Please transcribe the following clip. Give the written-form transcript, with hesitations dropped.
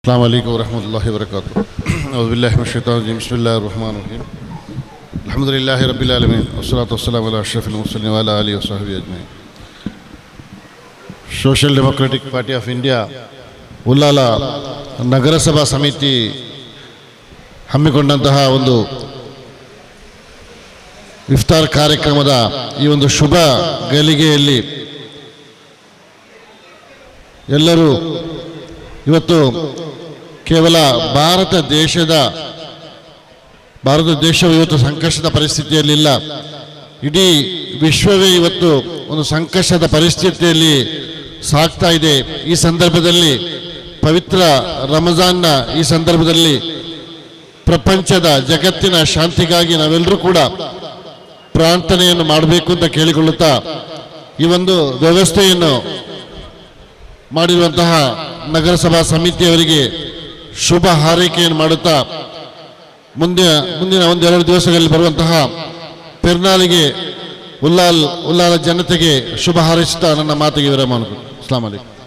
अस्सलामु अलैकुम वरहमतुल्लाहि वबरकातुहू औज़ु बिल्लाहि मिनश शैतानिर रजीम बिस्मिल्लाहिर रहमानिर रहीम अल्हम्दुलिल्लाहि रब्बिल आलमीन वस्सलातु वस्सलामु अला अशरफिल मुरसलीन व अला आलिहि वसहबिहि अजमईन। Social democratic party of India Ullal ನಗರಸಭಾ ಸಮಿತಿ ಹಮ್ಮಿಕೊಂಡಂತಹ ಒಂದು ಇಫ್ತಾರ್ ಕಾರ್ಯಕ್ರಮದ ಈ ಒಂದು ಶುಭ ಗಳಿಗೆಯಲ್ಲಿ ಎಲ್ಲರೂ ಇವತ್ತು ಕೇವಲ ಭಾರತ ದೇಶವು ಇವತ್ತು ಸಂಕಷ್ಟದ ಪರಿಸ್ಥಿತಿಯಲ್ಲಿಲ್ಲ, ಇಡೀ ವಿಶ್ವವೇ ಇವತ್ತು ಒಂದು ಸಂಕಷ್ಟದ ಪರಿಸ್ಥಿತಿಯಲ್ಲಿ ಸಾಗ್ತಾ ಇದೆ. ಈ ಸಂದರ್ಭದಲ್ಲಿ ಪವಿತ್ರ ರಂಜಾನ್ನ ಈ ಸಂದರ್ಭದಲ್ಲಿ ಪ್ರಪಂಚದ ಜಗತ್ತಿನ ಶಾಂತಿಗಾಗಿ ನಾವೆಲ್ಲರೂ ಕೂಡ ಪ್ರಾರ್ಥನೆಯನ್ನು ಮಾಡಬೇಕು ಅಂತ ಕೇಳಿಕೊಳ್ಳುತ್ತಾ ಈ ಒಂದು ವ್ಯವಸ್ಥೆಯನ್ನು ಮಾಡಿರುವಂತಹ ನಗರಸಭಾ ಸಮಿತಿಯವರಿಗೆ ಶುಭ ಹಾರೈಕೆಯನ್ನು ಮಾಡುತ್ತಾ ಮುಂದಿನ ಒಂದೆರಡು ದಿವಸಗಳಲ್ಲಿ ಬರುವಂತಹ ಪೆರ್ನಾಲಿಗೆ ಉಲ್ಲಾಲ ಜನತೆಗೆ ಶುಭ ಹಾರೈಸುತ್ತಾ ನನ್ನ ಮಾತಿಗೆ ವಿರಾಮ. ಅಸ್ಸಲಾಮು ಅಲೈಕುಂ.